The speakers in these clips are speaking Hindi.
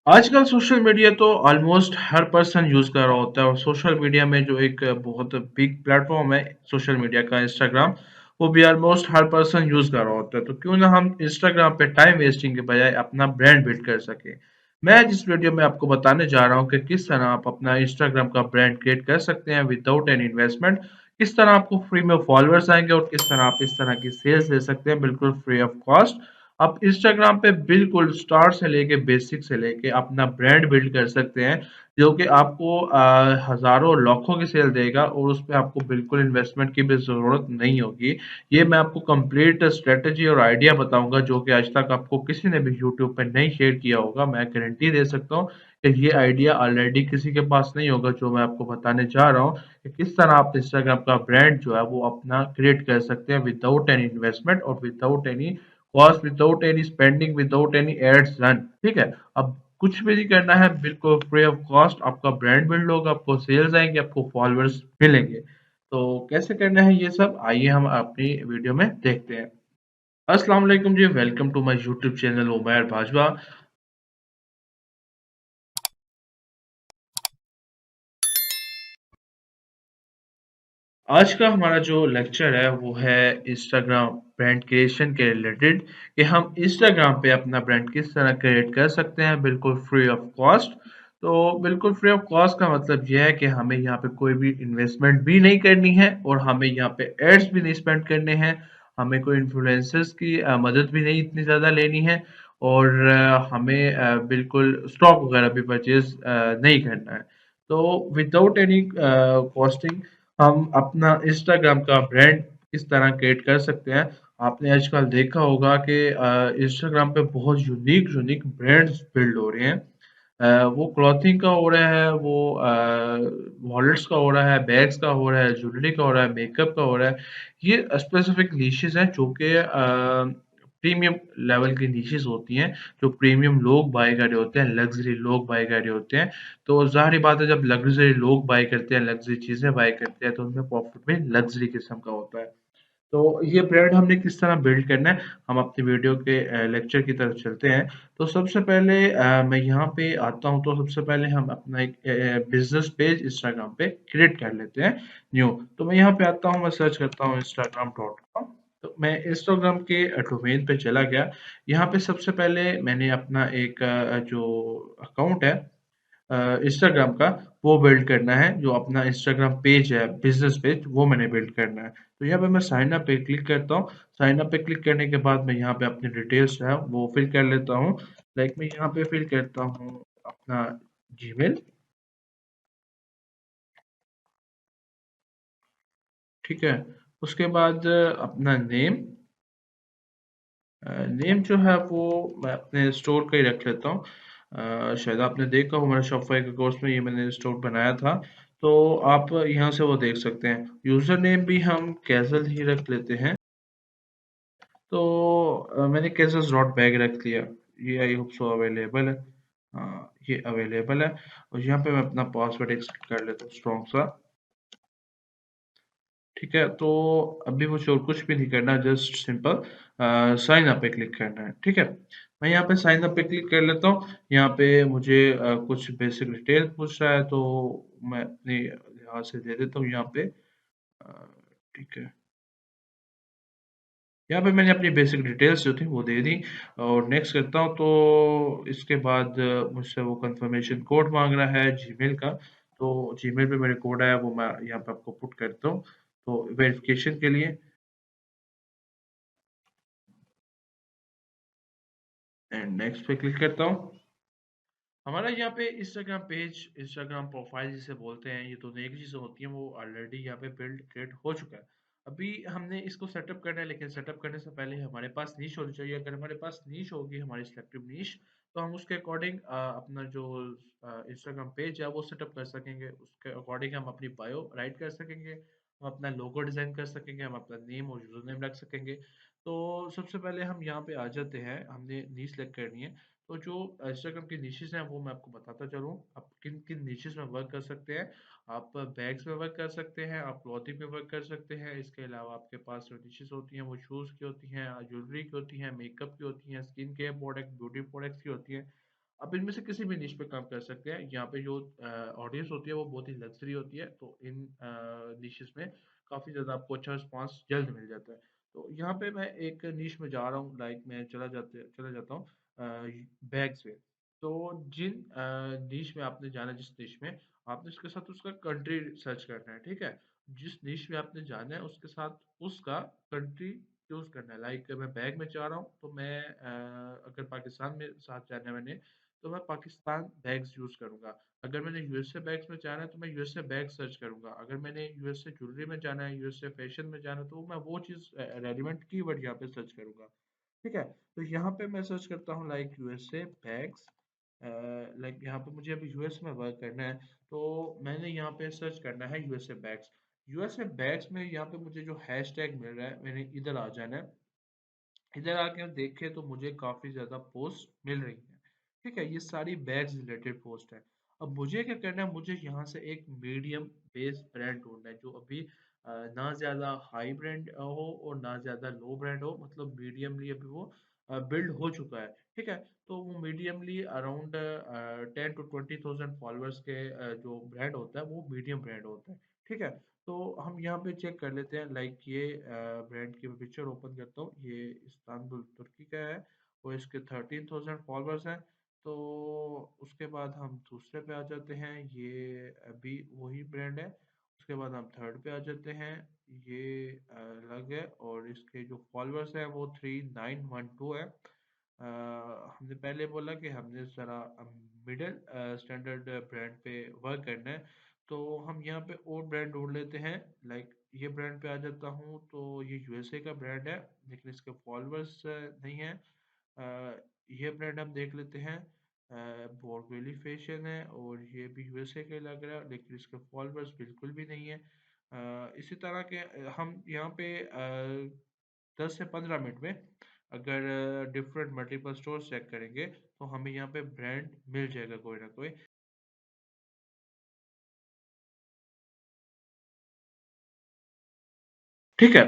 आजकल सोशल मीडिया तो ऑलमोस्ट हर पर्सन यूज़ कर रहा होता है और सोशल मीडिया में जो एक बहुत बिग प्लेटफ़ॉर्म है सोशल मीडिया का इंस्टाग्राम, वो भी ऑलमोस्ट हर पर्सन यूज़ कर रहा होता है। तो क्यों ना हम इंस्टाग्राम पे टाइम वेस्टिंग के बजाय अपना ब्रांड बिल्ड कर सकें। मैं जिस वीडियो में आपको बताने जा रहा हूँ कि किस तरह आप अपना इंस्टाग्राम का ब्रांड क्रिएट कर सकते हैं विदाउट एनी इन्वेस्टमेंट, किस तरह आपको फ्री में फॉलोअर्स आएँगे और किस तरह आप इस तरह की सेल्स ले सकते हैं बिल्कुल फ्री ऑफ कॉस्ट। आप इंस्टाग्राम पे बिल्कुल स्टार्ट से लेके बेसिक से लेके अपना ब्रांड बिल्ड कर सकते हैं, जो कि आपको हज़ारों लाखों की सेल देगा और उसपे आपको बिल्कुल इन्वेस्टमेंट की भी ज़रूरत नहीं होगी। ये मैं आपको कंप्लीट स्ट्रैटेजी और आइडिया बताऊँगा जो कि आज तक आपको किसी ने भी यूट्यूब पे नहीं शेयर किया होगा। मैं गारंटी दे सकता हूँ कि ये आइडिया ऑलरेडी किसी के पास नहीं होगा जो मैं आपको बताने जा रहा हूँ कि किस तरह आप इंस्टाग्राम का ब्रांड जो है वो अपना क्रिएट कर सकते हैं विदाउट एनी इन्वेस्टमेंट और without any cost, without any spending, without any ads run. ठीक है, अब कुछ भी नहीं करना है, बिल्कुल फ्री ऑफ कॉस्ट आपका ब्रांड बिल्ड होगा, आपको सेल्स आएंगे, आपको फॉलोअर्स मिलेंगे। तो कैसे करना है ये सब, आइए हम अपनी वीडियो में देखते हैं। अस्सलाम वालेकुम जी, welcome to my YouTube channel Umair Bhajpa. आज का हमारा जो लेक्चर है वो है इंस्टाग्राम ब्रांड क्रिएशन के रिलेटेड, कि हम इंस्टाग्राम पे अपना ब्रांड किस तरह क्रिएट कर सकते हैं बिल्कुल फ्री ऑफ कॉस्ट। तो बिल्कुल फ्री ऑफ कॉस्ट का मतलब यह है कि हमें यहाँ पे कोई भी इन्वेस्टमेंट भी नहीं करनी है और हमें यहाँ पे एड्स भी नहीं स्पेंड करने हैं। हमें कोई इन्फ्लुएंसर्स की मदद भी नहीं इतनी ज़्यादा लेनी है और हमें बिल्कुल स्टॉक वगैरह भी परचेज नहीं करना है। तो विदाउट एनी कॉस्टिंग हम अपना इंस्टाग्राम का ब्रांड किस तरह क्रिएट कर सकते हैं। आपने आजकल देखा होगा कि इंस्टाग्राम पे बहुत यूनिक यूनिक ब्रांड्स बिल्ड हो रहे हैं। वो क्लॉथिंग का हो रहा है, वो वॉलेट्स का हो रहा है, बैग्स का हो रहा है, ज्वेलरी का हो रहा है, मेकअप का हो रहा है। ये स्पेसिफिक निशेस हैं जो कि प्रीमियम लेवल की निशेस होती हैं, जो प्रीमियम लोग बाय कर रहे होते हैं, लग्जरी लोग बाय कर रहे होते हैं। तो ज़ाहिर-सी बात है, जब लग्ज़री लोग बाय करते हैं, लग्ज़री चीज़ें बाय करते हैं, तो उनमें प्रॉफ़िट भी लग्ज़री किस्म का होता है। तो ये ब्रांड हमने किस तरह बिल्ड करना है, हम अपनी वीडियो के लेक्चर की तरफ चलते हैं। तो सबसे पहले मैं यहाँ पे आता हूँ, तो सबसे पहले हम अपना एक बिज़नेस पेज इंस्टाग्राम पे क्रिएट कर लेते हैं, न्यू। तो मैं यहाँ पे आता हूँ, मैं सर्च करता हूँ instagram.com। तो मैं इंस्टाग्राम के डोमेन पे चला गया। यहाँ पे सबसे पहले मैंने अपना एक जो अकाउंट है इंस्टाग्राम का, वो बिल्ड करना है। जो अपना इंस्टाग्राम पेज है, बिजनेस पेज, वो मैंने बिल्ड करना है। तो यहाँ पे मैं साइन अप पे क्लिक करता हूँ। साइन अप पे क्लिक करने के बाद मैं यहाँ पे अपनी डिटेल्स है वो फिल कर लेता हूँ। लाइक मैं यहाँ पे फिल करता हूँ अपना जीमेल। ठीक है, उसके बाद अपना नेम। नेम जो है वो मैं अपने स्टोर का ही रख लेता हूँ। शायद आपने देखा हो मेरा शॉपिफ़ाई के कोर्स में ये मैंने स्टोर बनाया था। तो आप यहाँ से वो देख सकते हैं। यूज़र नेम भी हम कैज़ुअल ही रख लेते हैं। तो मैंने कैज़ुअल्स डॉट बैग रख लिया। ये आई होप सो अवेलेबल है। हाँ, ये अवेलेबल है और यहाँ पे मैं अपना पासवर्ड एक सेट कर लेता हूँ स्ट्रॉन्ग सा। ठीक है, तो अभी मुझे और कुछ भी नहीं करना, जस्ट सिंपल साइन अप पे क्लिक करना है। ठीक है, मैं यहाँ पे साइन अप पे क्लिक कर लेता हूँ। यहाँ पे मुझे कुछ बेसिक डिटेल पूछ रहा है, तो मैं अपने यहाँ से दे देता हूँ यहाँ पे। ठीक है, यहाँ पे मैंने अपनी बेसिक डिटेल्स जो थी वो दे दी और नेक्स्ट करता हूँ। तो इसके बाद मुझसे वो कंफर्मेशन कोड मांग रहा है जीमेल का। तो जीमेल पे मेरे कोड आया, वो मैं यहाँ पे आपको पुट करता हूँ तो वेरिफिकेशन के लिए, एंड नेक्स्ट पे क्लिक करता हूँ। हमारा यहाँ पे इंस्टाग्राम पेज, इंस्टाग्राम प्रोफाइल जिसे बोलते हैं, ये तो नई चीज़ें होती हैं, वो ऑलरेडी यहाँ पे बिल्ड क्रिएट हो चुका है। अभी हमने इसको सेटअप करना है, लेकिन सेटअप करने से पहले हमारे पास नीश होनी चाहिए। अगर हमारे पास नीश होगी, हमारी सिलेक्टिव नीश, तो हम उसके अकॉर्डिंग अपना जो इंस्टाग्राम पेज है वो सेटअप कर सकेंगे। उसके अकॉर्डिंग हम अपनी बायो राइट कर सकेंगे, हम अपना लोगो डिज़ाइन कर सकेंगे, हम अपना नेम और यूज़र नेम रख सकेंगे। तो सबसे पहले हम यहाँ पे आ जाते हैं, हमने नीश सेलेक्ट करनी है। तो जो इंस्टाग्राम की निशेस हैं वो मैं आपको बताता चलूँ, आप किन किन निशेस में वर्क कर सकते हैं। आप बैग्स में वर्क कर सकते हैं, आप क्लॉथिंग में वर्क कर सकते हैं। इसके अलावा आपके पास जो निशेस होती हैं वो शूज़ की होती हैं, ज्वेलरी की होती हैं, मेकअप की होती हैं, skin care product, beauty products की होती हैं। आप इनमें से किसी भी निश पे काम कर सकते हैं। यहाँ पे जो ऑडियंस होती है वो बहुत ही लग्ज़री होती है, तो इन निशेज़ में काफ़ी ज़्यादा आपको अच्छा रिस्पॉन्स जल्द मिल जाता है। तो यहाँ पे मैं एक निश में जा रहा हूँ, लाइक मैं चला जाता हूँ बैग्स में। तो जिन निश में आपने जाना है, जिस निश में आपने उसके साथ उसका कंट्री सर्च करना है, ठीक है? जिस निश में आपने जाना है उसके साथ उसका कंट्री चूज़ करना है। लाइक मैं बैग में जा रहा हूँ तो मैं अगर पाकिस्तान में साथ जाना है मैंने, तो मैं पाकिस्तान बैग्स यूज़ करूँगा। अगर मैंने यूएसए बैग्स में जाना है तो मैं यूएसए बैग सर्च करूँगा। अगर मैंने यूएसए ज्वेलरी में जाना है, यूएसए फैशन में जाना है, तो मैं वो चीज़ रेलेवेंट कीवर्ड यहाँ पे सर्च करूँगा। ठीक है? तो यहाँ पे मैं सर्च करता हूँ लाइक यूएसए बैग्स। लाइक यहाँ पे मुझे अभी यूएस में वर्क करना है, तो मैंने यहाँ पे सर्च करना है यूएसए बैग्स। यूएसए बैग्स में यहाँ पे मुझे जो हैशटैग मिल रहा है, मैंने इधर आ जाना है। इधर आके हम देखें तो मुझे काफ़ी ज़्यादा पोस्ट मिल रही हैं। ठीक है? ये सारी बैग्स रिलेटेड पोस्ट है। अब मुझे क्या करना है, मुझे यहाँ से एक मीडियम बेस ब्रांड ढूँढना है जो अभी ना ज़्यादा हाई ब्रांड हो और ना ज़्यादा लो ब्रांड हो, मतलब मीडियमली अभी वो बिल्ड हो चुका है। ठीक है? तो वो मीडियमली अराउंड 10 टू 20,000 फॉलोअर्स के जो ब्रांड होता है वो मीडियम ब्रांड होता है। ठीक है? तो हम यहाँ पे चेक कर लेते हैं, लाइक ये ब्रांड की मैं पिक्चर ओपन करता हूँ। ये इस्तांबुल तुर्की का है और इसके 13,000 फॉलोअर्स हैं। तो उसके बाद हम दूसरे पे आ जाते हैं, ये अभी वही ब्रांड है। उसके बाद हम थर्ड पे आ जाते हैं, ये अलग है और इसके जो फॉलोअर्स हैं वो 3912 है। हमने पहले बोला कि हमने ज़रा मिडिल स्टैंडर्ड ब्रांड पे वर्क करना है, तो हम यहाँ पे और ब्रांड ढूंढ लेते हैं। लाइक ये ब्रांड पे आ जाता हूँ, तो ये यूएसए का ब्रांड है लेकिन इसके फॉलोअर्स नहीं है। ये ब्रांड हम देख लेते हैं, बोरवेली फैशन है और ये भी यूएसए के लग रहा है लेकिन इसके फॉलोअर्स बिल्कुल भी नहीं है। इसी तरह के हम यहाँ पे 10 से 15 मिनट में अगर डिफरेंट मल्टीपल स्टोर चेक करेंगे तो हमें यहाँ पे ब्रांड मिल जाएगा कोई ना कोई। ठीक है,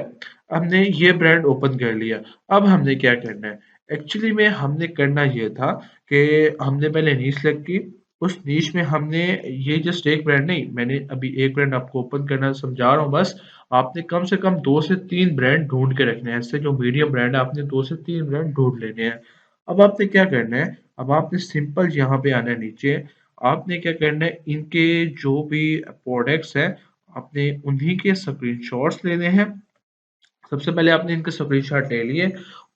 हमने ये ब्रांड ओपन कर लिया। अब हमने क्या करना है? एक्चुअली में हमने करना ये था कि हमने पहले नीश सेलेक्ट की, उस नीश में हमने ये जस्ट एक ब्रांड नहीं, मैंने अभी एक ब्रांड आपको ओपन करना समझा रहा हूँ बस। आपने कम से कम 2 से 3 ब्रांड ढूँढ के रखने हैं। ऐसे जो मीडियम ब्रांड है आपने 2 से 3 ब्रांड ढूँढ लेने हैं। अब आपने क्या करना है? अब आपने सिंपल यहाँ पे आना है नीचे, आपने क्या करना है, इनके जो भी प्रोडक्ट्स हैं, आपने उन्हीं के स्क्रीनशॉट्स लेने हैं। सबसे पहले आपने इनके स्क्रीनशॉट ले लिए,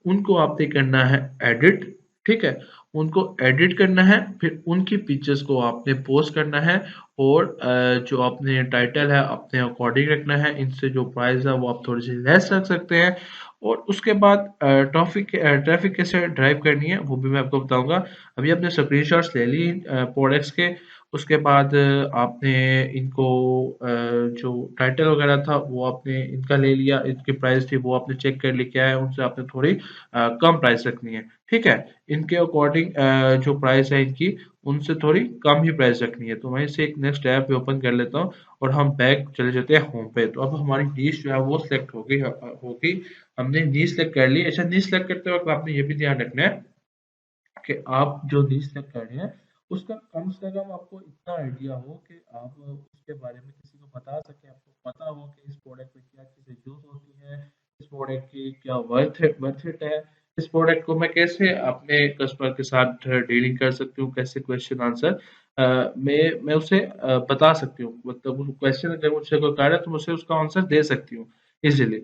उनको आपने करना है एडिट, ठीक है? उनको एडिट करना है, फिर उनकी पिक्चर्स को आपने पोस्ट करना है और जो आपने टाइटल है अपने अकॉर्डिंग रखना है, इनसे जो प्राइस है वो आप थोड़ी सी लेस रख सकते हैं और उसके बाद ट्रैफिक कैसे ड्राइव करनी है वो भी मैं आपको बताऊंगा। अभी आपने स्क्रीनशॉट्स ले ली प्रोडक्ट्स के, उसके बाद आपने इनको जो टाइटल वगैरह था वो आपने इनका ले लिया, इनकी प्राइस थी वो आपने चेक कर ली क्या है, उनसे आपने थोड़ी कम प्राइस रखनी है। ठीक है? इनके अकॉर्डिंग जो प्राइस है इनकी, उनसे थोड़ी कम ही प्राइस रखनी है। तो वहीं से एक नेक्स्ट ऐप ओपन कर लेता हूँ और हम बैक चले जाते हैं होम पे। तो अब हमारी नीश जो है वो सिलेक्ट होगी। हमने नीश सेलेक्ट कर ली। अच्छा, नीश सेलेक्ट करते वक्त आपने ये भी ध्यान रखना है कि आप जो डिश सेलेक्ट कर रहे हैं उसका कम से कम आपको इतना आइडिया हो कि आप उसके बारे में किसी को बता सकें, आपको पता हो कि इस प्रोडक्ट में क्या चीज़ें यूज होती हैं, इस प्रोडक्ट की क्या वर्थ इट है, इस प्रोडक्ट को मैं कैसे अपने कस्टमर के साथ डीलिंग कर सकती हूँ, कैसे क्वेश्चन आंसर मैं उसे बता सकती हूँ, मतलब क्वेश्चन अगर मुझसे कोई कर रहा है तो मुझसे उसका आंसर दे सकती हूँ इजीली।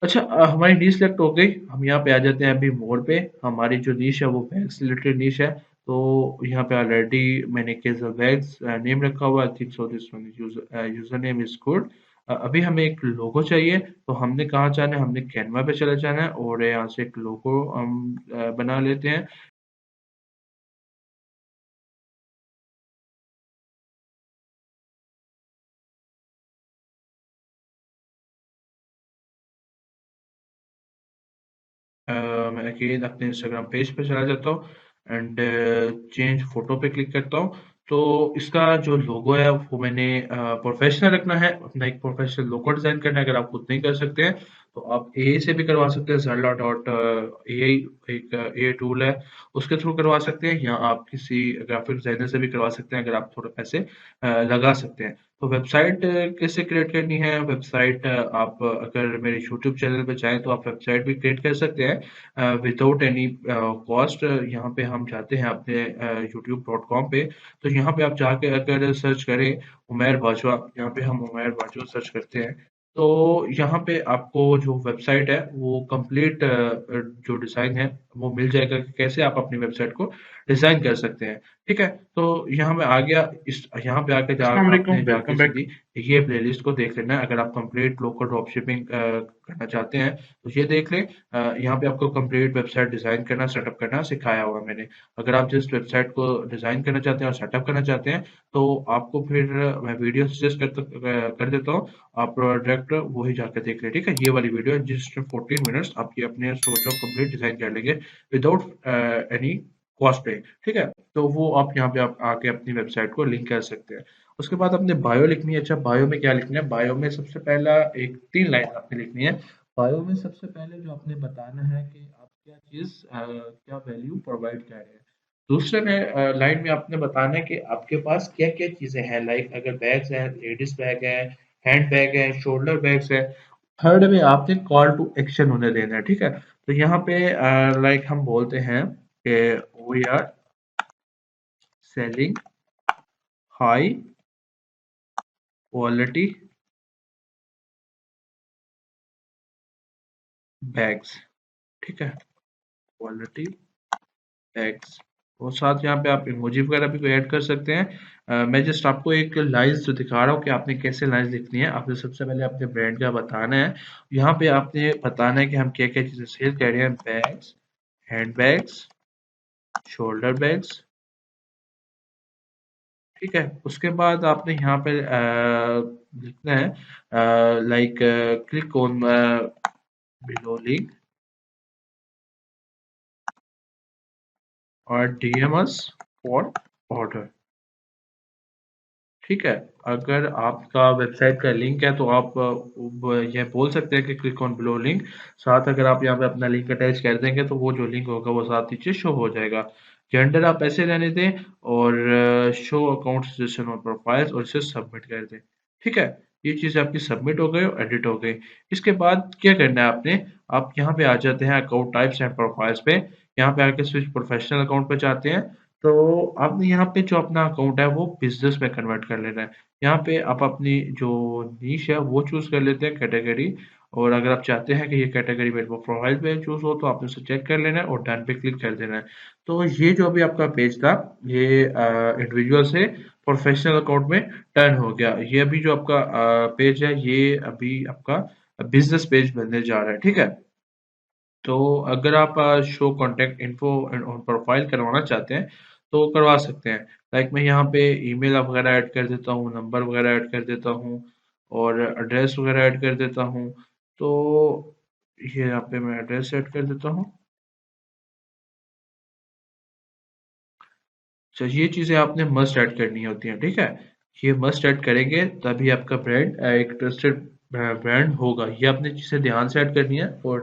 अच्छा, हमारी नीश सेलेक्ट हो गई। हम यहाँ पे आ जाते हैं अभी मोर पे। हमारी जो नीश है वो बैग से रिलेटेड नीश है। तो यहाँ पे ऑलरेडी मैंने कैज़ल बैग्स नेम रखा हुआ है। I think so this one user name is good. अभी हमें एक लोगो चाहिए, तो हमने कहाँ जाना है, हमने कैनवा पे चले जाना है और यहाँ से एक लोगो हम बना लेते हैं। मैं अगेन अपने इंस्टाग्राम पेज पे चला जाता हूँ एंड चेंज फोटो पे क्लिक करता हूँ। तो इसका जो लोगो है वो मैंने प्रोफेशनल रखना है, अपना एक प्रोफेशनल लोगो डिजाइन करना है। अगर आप खुद नहीं कर सकते हैं तो आप एआई से भी करवा सकते हैं, ज़ाला डॉट एआई एक एआई टूल है, उसके थ्रू करवा सकते हैं, या आप किसी ग्राफिक डिज़ाइनर से भी करवा सकते हैं अगर आप थोड़े पैसे लगा सकते हैं। तो वेबसाइट कैसे क्रिएट करनी है? वेबसाइट आप अगर मेरे यूट्यूब चैनल पे जाएँ तो आप वेबसाइट भी क्रिएट कर सकते हैं विदाउट एनी कॉस्ट। यहाँ पे हम जाते हैं अपने youtube.com पे, तो यहाँ पे आप जाके अगर सर्च करें उमैर बाजवा, यहाँ पे हम उमैर बाजवा सर्च करते हैं, तो यहाँ पे आपको जो वेबसाइट है वो कंप्लीट जो डिज़ाइन है वो मिल जाएगा कि कैसे आप अपनी वेबसाइट को डिज़ाइन कर सकते हैं। ठीक है? तो यहाँ मैं आ गया, इस यहाँ पे आके जा अस्सलाम आपने वालेकुम, जाके वेलकम बैक। सीधी ये प्लेलिस्ट को देख लेना है। अगर आप कंप्लीट लोकल ड्रॉप शिपिंग करना चाहते हैं तो ये देख लें। यहाँ पे आपको कंप्लीट वेबसाइट डिज़ाइन करना, सेटअप करना सिखाया हुआ है मैंने। अगर आप जिस वेबसाइट को डिज़ाइन करना चाहते हैं और सेटअप करना चाहते हैं, तो आपको फिर मैं वीडियो सजेस्ट कर देता हूँ। आप डायरेक्ट वही जाकर देख लें, ठीक है? ये वाली वीडियो है जिसमें 14 मिनट्स आपकी अपने सोच ऑफ कंप्लीट डिज़ाइन कर लेंगे विदाउट एनी कॉस्ट पे, ठीक है? तो वो आप यहाँ पे आप आके अपनी वेबसाइट को लिंक कर सकते हैं। उसके बाद आपने बायो लिखनी है। अच्छा, बायो में क्या लिखना है? बायो में सबसे पहला एक 3 लाइन आपने लिखनी है। बायो में सबसे पहले जो आपने बताना है कि आप क्या चीज़ क्या वैल्यू प्रोवाइड कर रहे हैं। दूसरे में लाइन में आपने बताना है कि आपके पास क्या-क्या चीज़ें हैं, लाइक अगर बैग्स हैं, लेडीज़ बैग है, हैंड बैग है, शोल्डर बैग्स है। थर्ड में आपने कॉल टू एक्शन उन्हें देना है, ठीक है? तो यहाँ पे लाइक हम बोलते हैं कि we are selling high quality bags, ठीक है? क्वालिटी बैग्स, और साथ यहाँ पे आप इमोजी वगैरह भी ऐड कर सकते हैं। मैं जस्ट आपको एक लाइन्स जो दिखा रहा हूँ कि आपने कैसे लाइन्स लिखनी है। आपने सबसे पहले अपने ब्रांड का बताना है। यहाँ पे आपने बताना है कि हम क्या-क्या चीज़ें सेल कर रहे हैं। Bags, hand bags, shoulder bags, ठीक है? उसके बाद आपने यहाँ पे लिखना है like click on below link और डीएम अस फॉर ऑर्डर, ठीक है? अगर आपका वेबसाइट का लिंक है तो आप ये बोल सकते हैं कि क्लिक ऑन बिलो लिंक। साथ अगर आप यहाँ पे अपना लिंक अटैच कर देंगे तो वो जो लिंक होगा वो साथ नीचे शो हो जाएगा। जेंडर आप ऐसे रहने दें और शो अकाउंट सजेशन और प्रोफाइल्स और इसे सबमिट कर दें, ठीक है? ये चीज़ आपकी सबमिट हो गई और एडिट हो गई। इसके बाद क्या करना है आपने, आप यहाँ पे आ जाते हैं अकाउंट टाइप्स एंड प्रोफाइल्स पे। यहाँ पे आके स्विच प्रोफेशनल अकाउंट पे जाते हैं, तो आपने यहाँ पे जो अपना अकाउंट है वो बिज़नेस में कन्वर्ट कर लेना है। यहाँ पे आप अपनी जो नीश है वो चूज़ कर लेते हैं, कैटेगरी, और अगर आप चाहते हैं कि ये कैटेगरी मेरे को प्रोफाइल पे चूज़ हो तो आपने उसे चेक कर लेना है और डन पे क्लिक कर देना है। तो ये जो अभी आपका पेज था, ये इंडिविजुअल से प्रोफेशनल अकाउंट में टर्न हो गया। ये अभी जो आपका पेज है ये अभी आपका बिज़नेस पेज बनने जा रहा है, ठीक है? तो अगर आप show contact info on profile करवाना चाहते हैं तो करवा सकते हैं। लाइक मैं यहाँ पे ईमेल वगैरह ऐड कर देता हूँ, नंबर वगैरह ऐड कर देता हूँ और एड्रेस वगैरह ऐड कर देता हूँ। तो ये यहाँ पे मैं एड्रेस ऐड कर देता हूँ। अच्छा, ये चीज़ें आपने मस्ट ऐड करनी होती हैं, ठीक है? ये मस्ट ऐड करेंगे तभी आपका ब्रांड एक ट्रस्टेड ब्रांड होगा। ये आपने चीज़ें ध्यान से ऐड करनी है और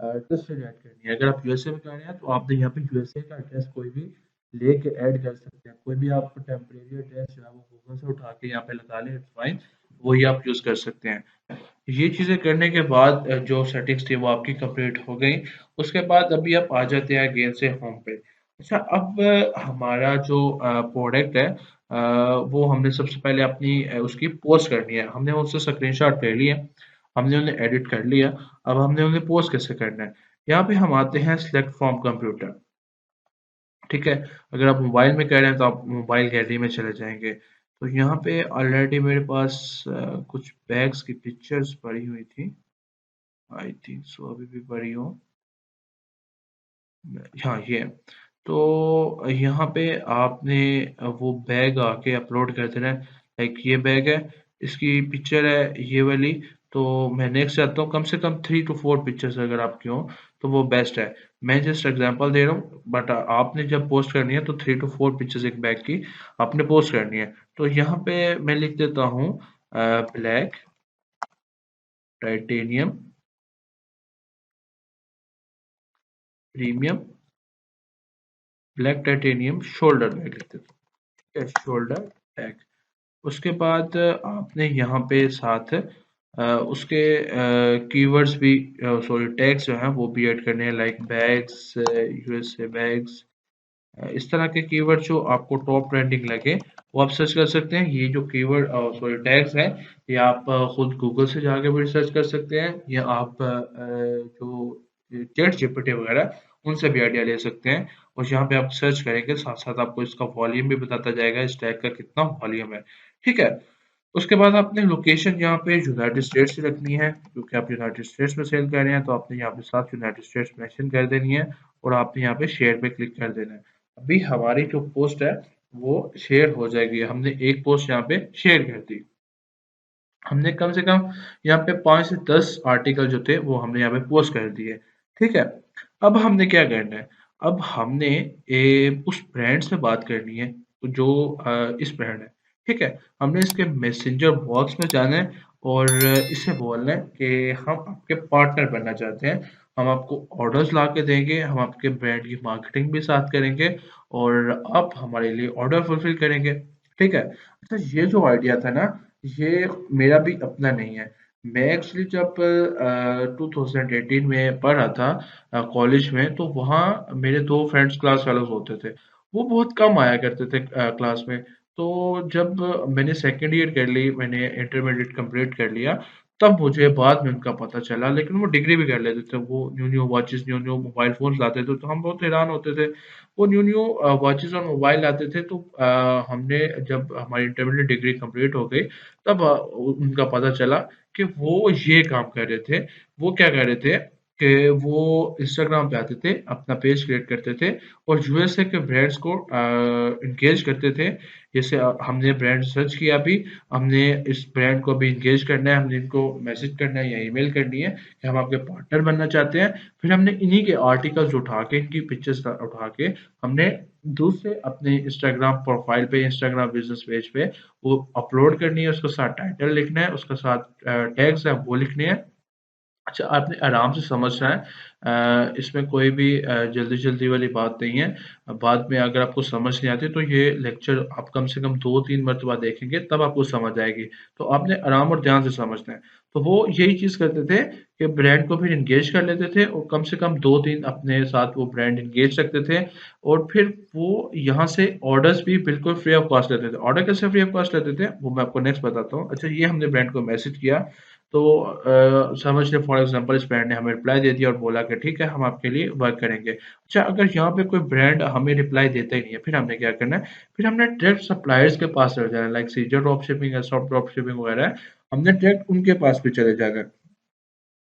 ट्रस्टेड ऐड करनी है। अगर आप यूएसए में कर रहे हैं तो आपने यहाँ पे यूएसए का एड्रेस कोई भी लेके ऐड कर सकते हैं। कोई भी आप टेम्परेरी एड्रेस जो है वो गूगल से उठा के यहाँ पे लगा लें, इट्स फाइन, वही आप यूज़ कर सकते हैं। ये चीज़ें करने के बाद जो सेटिंग्स थी वो आपकी कंप्लीट हो गई। उसके बाद अभी आप आ जाते हैं अगेन से होम पे। अच्छा, अब हमारा जो प्रोडक्ट है वो हमने सबसे पहले अपनी उसकी पोस्ट करनी है। हमने उससे स्क्रीनशॉट ले लिए, हमने उन्हें एडिट कर लिया, अब हमने उन्हें पोस्ट कैसे करना है? यहाँ पे हम आते हैं सिलेक्ट फ्रॉम कंप्यूटर, ठीक है? अगर आप मोबाइल में कर रहे हैं तो आप मोबाइल गैलरी में चले जाएँगे। तो यहाँ पे ऑलरेडी मेरे पास कुछ बैग्स की पिक्चर्स पड़ी हुई थी। आई थिंक सो अभी भी पड़ी हो। हाँ, ये है। तो यहाँ पे आपने वो बैग आके अपलोड कर देना है। लाइक ये बैग है, इसकी पिक्चर है ये वाली। तो मैं नेक्स्ट चाहता हूँ कम से कम 3 टू 4 पिक्चर्स अगर आपकी हों तो वो बेस्ट है। मैं जस्ट एग्जांपल दे रहा हूँ, बट आपने जब पोस्ट करनी है तो 3 टू 4 पिक्चर्स एक बैग की आपने पोस्ट करनी है। तो यहाँ पे मैं लिख देता हूँ black titanium premium black titanium shoulder bag लिख देते हैं, शोल्डर बैग। उसके बाद आपने यहाँ पे साथ उसके कीवर्ड्स भी, सॉरी टैग्स जो हैं वो भी ऐड करने हैं, लाइक बैग्स, यूएसए बैग्स, इस तरह के कीवर्ड जो आपको टॉप ट्रेंडिंग लगे वो आप सर्च कर सकते हैं। ये जो कीवर्ड सॉरी टैग्स हैं ये आप खुद गूगल से जाके भी सर्च कर सकते हैं, या आप जो चैट जीपीटी वगैरह उनसे भी आइडिया ले सकते हैं। और यहाँ पे आप सर्च करेंगे साथ साथ आपको इसका वॉल्यूम भी बताता जाएगा, इस टैग का कितना वॉल्यूम है। ठीक है, उसके बाद आपने लोकेशन यहाँ पे यूनाइटेड स्टेट्स से रखनी है, क्योंकि आप यूनाइटेड स्टेट्स में सेल कर रहे हैं तो आपने यहाँ पे साथ यूनाइटेड स्टेट्स मेंशन कर देनी है, और आपने यहाँ पे शेयर पे क्लिक कर देना है। अभी हमारी जो पोस्ट है वो शेयर हो जाएगी, हमने एक पोस्ट यहाँ पे शेयर कर दी। हमने कम से कम यहाँ पे 5 से 10 आर्टिकल जो थे वो हमने यहाँ पे पोस्ट कर दिए। ठीक है, अब हमने क्या करना है, अब हमने उस ब्रांड से बात करनी है जो इस ब्रांड है। ठीक है, हमने इसके मैसेंजर बॉक्स में जाना है और इसे बोलना है कि हम आपके पार्टनर बनना चाहते हैं, हम आपको ऑर्डर्स ला के देंगे, हम आपके ब्रांड की मार्केटिंग भी साथ करेंगे और आप हमारे लिए ऑर्डर फुलफिल करेंगे। ठीक है, अच्छा ये जो आइडिया था ना, ये मेरा भी अपना नहीं है। मैं एक्चुअली जब 2018 में पढ़ रहा था कॉलेज में, तो वहाँ मेरे 2 फ्रेंड्स क्लास फेलोज़ होते थे। वो बहुत कम आया करते थे क्लास में। तो जब मैंने सेकंड ईयर कर ली, मैंने इंटरमीडिएट कंप्लीट कर लिया, तब मुझे बाद में उनका पता चला। लेकिन वो डिग्री भी कर लेते थे। वो new new watches, new new mobile phones लाते थे, तो हम बहुत हैरान होते थे। वो न्यू-न्यू वॉचेस और मोबाइल लाते थे, तो हमने जब हमारी इंटरमीडिएट डिग्री कंप्लीट हो गई, तब उनका पता चला कि वो ये काम कर रहे थे। वो क्या कर रहे थे कि वो इंस्टाग्राम पे आते थे, अपना पेज क्रिएट करते थे और यूएसए के ब्रांड्स को एंगेज करते थे। जैसे हमने ब्रांड सर्च किया अभी, हमने इस ब्रांड को अभी एंगेज करना है, हमने इनको मैसेज करना है या ईमेल करनी है कि हम आपके पार्टनर बनना चाहते हैं। फिर हमने इन्हीं के आर्टिकल्स उठा के, इनकी पिक्चर्स उठा के हमने दूसरे अपने इंस्टाग्राम प्रोफाइल पे, इंस्टाग्राम बिजनेस पेज पे वो अपलोड करनी है, उसके साथ टाइटल लिखना है, उसके साथ टैग्स हैं वो लिखने हैं। अच्छा, आपने आराम से समझना है, इसमें कोई भी जल्दी-जल्दी वाली बात नहीं है। बाद में अगर आपको समझ नहीं आती तो ये लेक्चर आप कम से कम 2-3 मर्तबा देखेंगे तब आपको समझ आएगी। तो आपने आराम और ध्यान से समझना है। तो वो यही चीज़ करते थे कि ब्रांड को फिर एंगेज कर लेते थे और कम से कम 2-3 अपने साथ वो ब्रांड एंगेज रखते थे, और फिर वो यहाँ से ऑर्डर्स भी बिल्कुल फ्री ऑफ कॉस्ट लेते थे। ऑर्डर कैसे फ्री ऑफ कॉस्ट लेते थे वो मैं आपको नेक्स्ट बताता हूँ। अच्छा, ये हमने ब्रांड को मैसेज किया, तो समझ लें फॉर एग्जांपल इस ब्रांड ने हमें रिप्लाई दे दिया और बोला कि ठीक है हम आपके लिए वर्क करेंगे। अच्छा, अगर यहाँ पे कोई ब्रांड हमें रिप्लाई देता ही नहीं है, फिर हमने क्या करना है, फिर हमने डायरेक्ट सप्लायर्स के पास चले जाना है, लाइक सीजर ड्रॉप शिपिंग है, सॉफ्ट ड्रॉप शिपिंग वगैरह है, हमने डायरेक्ट उनके पास भी चले जाना है।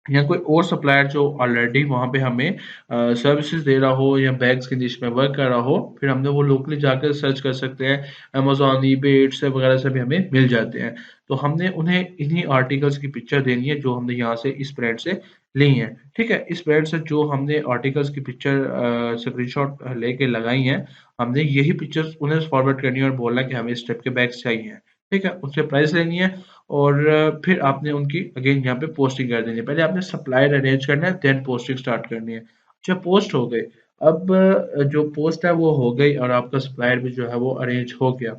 या कोई और सप्लायर जो ऑलरेडी वहाँ पे हमें सर्विसेज दे रहा हो या बैग्स की निश में वर्क कर रहा हो, फिर हमने वो लोकली जाकर सर्च कर सकते हैं। अमेज़न, ईबे, इट्स वगैरह से भी हमें मिल जाते हैं। तो हमने उन्हें इन्हीं आर्टिकल्स की पिक्चर देनी है जो हमने यहाँ से इस ब्रांड से ली हैं। ठीक है? इस ब्रांड से जो हमने आर्टिकल्स की पिक्चर स्क्रीनशॉट लेके लगाई हैं, हमने यही पिक्चर्स उन्हें फॉरवर्ड करनी है और बोलना है कि हमें इस टाइप के बैग्स चाहिए। ठीक है? उनसे प्राइस लेनी है और फिर आपने उनकी अगेन यहाँ पे पोस्टिंग कर देनी है। पहले आपने सप्लायर अरेंज करना है, देन पोस्टिंग स्टार्ट करनी है। अच्छा, पोस्ट हो गई। अब जो पोस्ट है वो हो गई और आपका सप्लायर भी जो है वो अरेंज हो गया।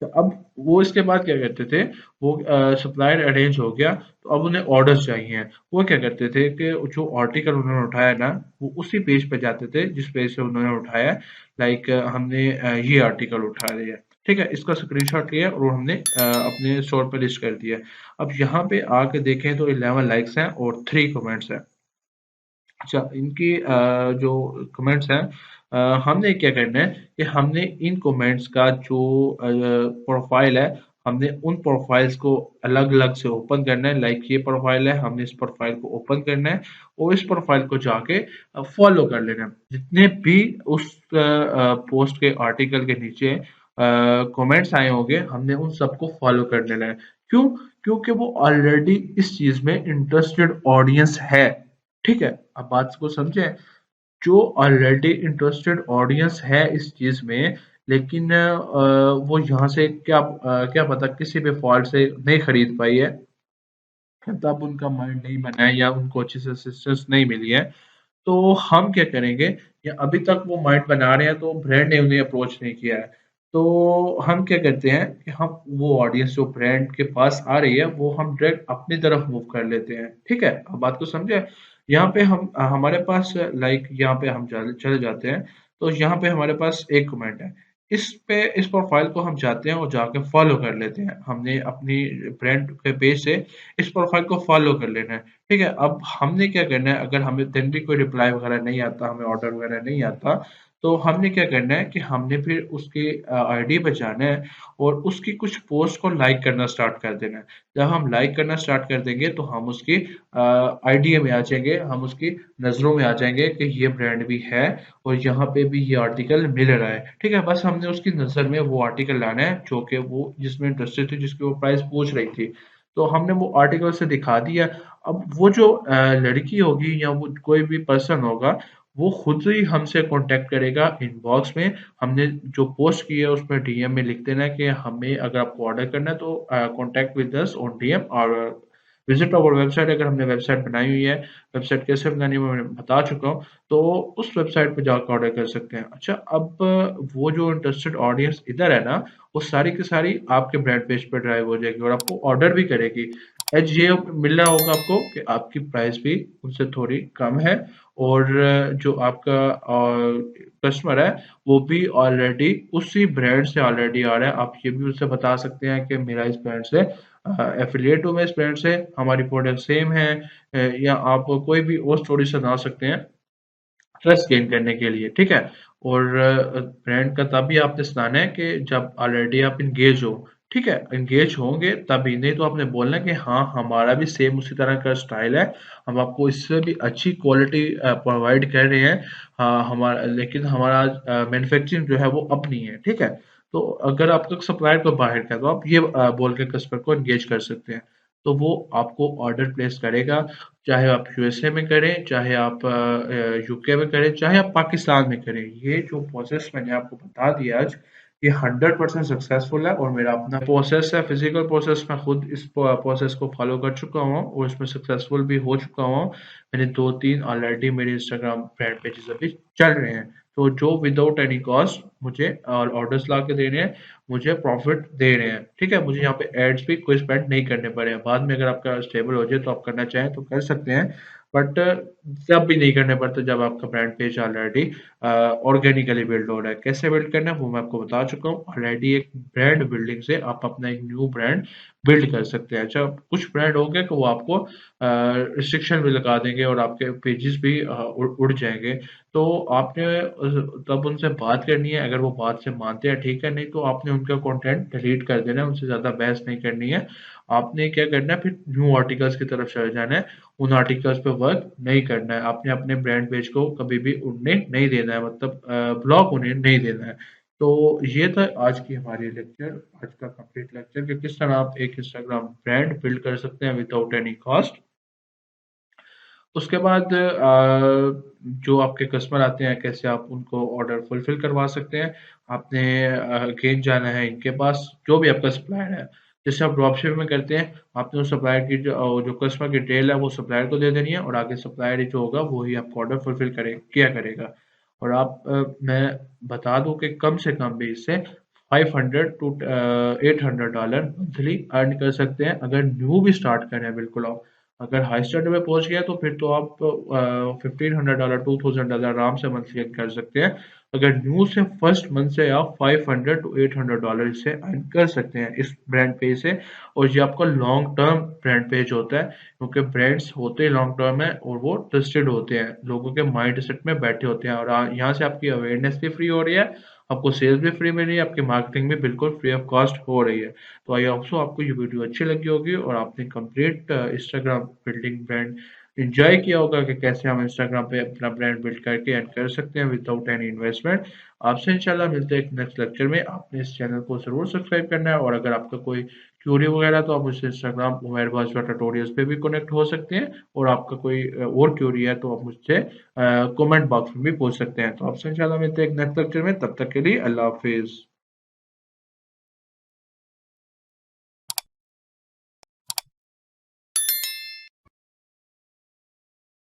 तो अब वो इसके बाद क्या करते थे, वो सप्लायर अरेंज हो गया, तो अब उन्हें ऑर्डर्स चाहिए। वो क्या करते थे कि जो आर्टिकल उन्होंने उठाया ना, वो उसी पेज पे जाते थे जिस पेज से उन्होंने उठाया है। लाइक हमने ये आर्टिकल उठा लिया, ठीक है, इसका स्क्रीनशॉट लिया और हमने अपने स्टोर पे लिस्ट कर दिया। अब यहाँ पे आके देखें तो 11 लाइक्स हैं और 3 कमेंट्स हैं। अच्छा, इनकी जो कमेंट्स हैं, हमने क्या करना है कि हमने इन कमेंट्स का जो प्रोफाइल है, हमने उन प्रोफाइल्स को अलग-अलग से ओपन करना है। लाइक ये प्रोफाइल है, हमने इस प्रोफाइल को ओपन करना है और इस प्रोफाइल को जाके फॉलो कर लेना है। जितने भी उस पोस्ट के आर्टिकल के नीचे कमेंट्स आए होंगे, हमने उन सबको फॉलो कर लेना है। क्यों? क्योंकि वो ऑलरेडी इस चीज़ में इंटरेस्टेड ऑडियंस है। ठीक है? आप बात को समझें, जो ऑलरेडी इंटरेस्टेड ऑडियंस है इस चीज़ में, लेकिन वो यहाँ से क्या पता किसी भी फॉल्ट से नहीं खरीद पाई है, तब उनका माइंड नहीं बना है या उनको अच्छी से असिस्टेंस नहीं मिली है, तो हम क्या करेंगे, या अभी तक वो माइंड बना रहे हैं तो ब्रांड ने उन्हें अप्रोच नहीं किया है। तो हम क्या करते हैं कि हम वो ऑडियंस जो ब्रांड के पास आ रही है, वो हम डायरेक्ट अपनी तरफ मूव कर लेते हैं। ठीक है? अब बात को समझे? यहाँ पे हम हमारे पास लाइक यहाँ पे हम चले चले जाते हैं, तो यहाँ पे हमारे पास एक कमेंट है। इस प्रोफाइल को हम जाते हैं और जाके फॉलो कर लेते हैं। हमने अपनी ब्रांड के पेज से इस प्रोफाइल को फॉलो कर लेना है। ठीक है? अब हमने क्या करना है, अगर हमें देन भी कोई रिप्लाई वगैरह नहीं आता, हमें ऑर्डर वगैरह नहीं आता, तो हमने क्या करना है कि हमने फिर उसकी आईडी पे जाना है और उसकी कुछ पोस्ट को लाइक करना स्टार्ट कर देना है। जब हम लाइक करना स्टार्ट कर देंगे तो हम उसकी आईडी में आ जाएँगे, हम उसकी नज़रों में आ जाएँगे कि ये ब्रांड भी है और यहाँ पे भी ये आर्टिकल मिल रहा है। ठीक है? बस हमने उसकी नज़र में वो आर्टिकल लाना है जो कि वो जिसमें इंटरेस्टेड थी, जिसकी वो प्राइस पूछ रही थी। तो हमने वो आर्टिकल उसे दिखा दिया। अब वो जो लड़की होगी या वो कोई भी पर्सन होगा, वो खुद ही हमसे कॉन्टैक्ट करेगा इनबॉक्स में। हमने जो पोस्ट की है उसमें डीएम में लिख देना है कि हमें अगर आपको ऑर्डर करना है तो contact with us on DM और विजिट आवर वेबसाइट। अगर हमने वेबसाइट बनाई हुई है, वेबसाइट कैसे बनानी है वो मैं बता चुका हूँ, तो उस वेबसाइट पे जाकर ऑर्डर कर सकते हैं। अच्छा, अब वो जो इंटरेस्टेड ऑडियंस इधर है ना, वो सारी की सारी आपके ब्रांड पेज पे ड्राइव हो जाएगी और आपको ऑर्डर भी करेगी। एज ये मिल रहा होगा आपको कि आपकी प्राइस भी उनसे थोड़ी कम है और जो आपका कस्टमर है वो भी ऑलरेडी उसी ब्रांड से ऑलरेडी आ रहा है। आप ये भी उससे बता सकते हैं कि मेरा इस ब्रांड से एफिलिएट हूँ मैं इस ब्रांड से, हमारी प्रोडक्ट सेम है, या आप कोई भी और स्टोरी सुना सकते हैं ट्रस्ट गेन करने के लिए, ठीक है? और ब्रांड का तभी आपने सुनाना है कि जब ऑलरेडी आप एंगेज हो, ठीक है? एंगेज होंगे तभी, नहीं तो आपने बोलना है कि हाँ, हमारा भी सेम उसी तरह का स्टाइल है, हम आपको इससे भी अच्छी क्वालिटी प्रोवाइड कर रहे हैं। हाँ, हमारा लेकिन हमारा मैन्युफैक्चरिंग जो है वो अपनी है, ठीक है? तो अगर आपका सप्लायर को बाहर का है, तो आप ये बोल के कस्टमर को एंगेज कर सकते हैं। तो वो आपको ऑर्डर प्लेस करेगा, चाहे आप यूएसए में करें, चाहे आप यूके में करें, चाहे आप पाकिस्तान में करें। ये जो प्रोसेस मैंने आपको बता दिया आज, ये 100% सक्सेसफुल है और मेरा अपना प्रोसेस है, फिजिकल प्रोसेस। मैं खुद इस प्रोसेस को फॉलो कर चुका हूँ और इसमें सक्सेसफुल भी हो चुका हूँ। मैंने 2-3 ऑलरेडी मेरे इंस्टाग्राम ब्रांड पेजेस अभी चल रहे हैं। तो जो विदाउट एनी कॉस्ट मुझे ऑर्डर्स ला के दे रहे हैं, मुझे प्रॉफिट दे रहे हैं, ठीक है? मुझे यहाँ पे एड्स भी कोई स्पेंड नहीं करने पड़े हैं। बाद में अगर आपका स्टेबल हो जाए तो आप करना चाहें तो कर सकते हैं, बट तब भी नहीं करने पड़ते जब आपका brand page already organically build हो रहा है। कैसे बिल्ड करना है वो मैं आपको बता चुका हूँ। ऑलरेडी एक ब्रांड बिल्डिंग से आप अपना एक न्यू ब्रांड बिल्ड कर सकते हैं। अच्छा, कुछ ब्रांड होंगे कि वो आपको रिस्ट्रिक्शन भी लगा देंगे और आपके पेजेस भी उड़ जाएंगे। तो आपने तब उनसे बात करनी है, अगर वो बात से मानते हैं ठीक है, नहीं तो आपने उनका कंटेंट डिलीट कर देना है, उनसे ज़्यादा बहस नहीं करनी है। आपने क्या करना है, फिर न्यू आर्टिकल्स की तरफ चले जाना है, उन आर्टिकल्स पे वर्क नहीं करना है। आपने अपने ब्रांड पेज को कभी भी उड़ने नहीं देना है, मतलब ब्लॉक होने नहीं देना है। तो ये था आज की हमारी लेक्चर, आज का कंप्लीट लेक्चर कि किस तरह आप एक इंस्टाग्राम ब्रांड बिल्ड कर सकते हैं विदाउट एनी कॉस्ट। उसके बाद जो आपके कस्टमर आते हैं, कैसे आप उनको ऑर्डर फुलफ़िल करवा सकते हैं। आपने अगेन जाना है इनके पास, जो भी आपका सप्लायर है। जैसे आप ड्रॉपशिपिंग में करते हैं, आपने उस सप्लायर की जो कस्टमर की डिटेल है, वो सप्लायर को दे देनी है और आगे सप्लायर ही जो होगा, वो ही आपको ऑर्डर फुलफ़िल किया करेगा। और आप मैं बता दूँ कि कम से कम भी इससे 500 टू $800 मंथली अर्न कर सकते हैं, अगर न्यू भी स्टार्ट कर रहे हैं बिल्कुल आप। अगर हाई स्टैंडर्ड में पहुँच गया तो फिर तो आप $1500 $2000 आराम से मंथली अर्न कर सकते हैं। अगर न्यू से फर्स्ट मंथ से आप 500 टू $800 इससे अर्न कर सकते हैं इस ब्रांड पेज से। और ये आपका लॉन्ग टर्म ब्रांड पेज होता है, क्योंकि ब्रांड्स होते ही लॉन्ग टर्म है और वो ट्रस्टेड होते हैं, लोगों के माइंड सेट में बैठे होते हैं। और यहाँ से आपकी अवेयरनेस भी फ्री हो रही है, आपको सेल्स भी फ्री मिल रही है, आपकी मार्केटिंग भी बिल्कुल फ्री ऑफ कॉस्ट हो रही है। तो आई होप सो आपको ये वीडियो अच्छी लगी होगी और आपने complete Instagram building brand enjoy किया होगा कि कैसे हम इंस्टाग्राम पे अपना ब्रांड बिल्ड करके एंड कर सकते हैं विदाउट एनी इन्वेस्टमेंट। आपसे इंशाल्लाह मिलते हैं एक नेक्स्ट लेक्चर में। आपने इस चैनल को ज़रूर सब्सक्राइब करना है और अगर आपका कोई क्यूरी वगैरह तो आप मुझसे इंस्टाग्राम उमैर बाजवा ट्यूटोरियल्स पे भी कनेक्ट हो सकते हैं और आपका कोई और क्यूरी है तो आप मुझसे कमेंट बॉक्स में भी पूछ सकते हैं। तो आपसे इंशाल्लाह मिलते हैं एक नेक्स्ट लेक्चर में, तब तक के लिए अल्लाह हाफिज़।